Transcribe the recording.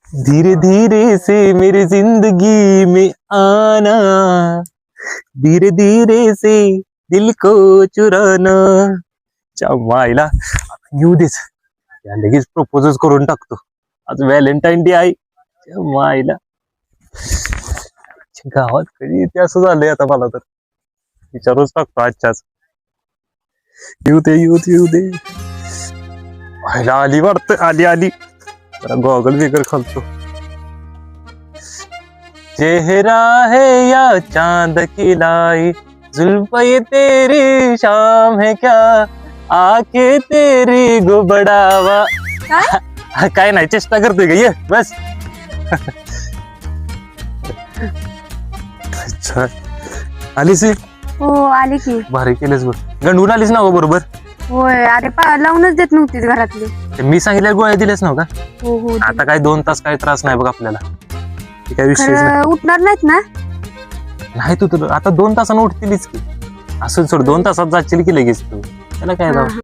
धीरे धीरे से मेरी जिंदगी में आना, धीरे धीरे से दिल को चुराना. मायला येऊ देच, या लगेच प्रपोजच करून टाकतो. आज व्हॅलेंटाईन डे आहे. मायला गावात कधी ते असं झालंय आता मला तर विचारूच टाकतो आजच्याच. येऊ दे येऊ दे येऊ दे. व्हायला आली वाटतं, आली आली. जरा गॉगल बिगर खालतो. चेहरा है या चांद की लाई, जुल्फे तेरी शाम है क्या, आके तेरी गो बडावा. काय नाही चेष्टा करतोय का, ये बस. अच्छा आलीस? हो आले की. भारी केलेस बघ. गंडून आलीस ना बरोबर. होय अरे लावूनच देत नव्हतीच घरातली. मी सांगितल्या गोळ्या दिल्यास ना का. हो हो आता काय 2 तास काही त्रास नाही बघ आपल्याला. काय विषय खरं उठणार नाहीत ना. नाही तू तर आता 2 तासानं उठतीलच की. असं सोड 2 तासात जाशील की लगेच तू. त्याला काय जाऊ.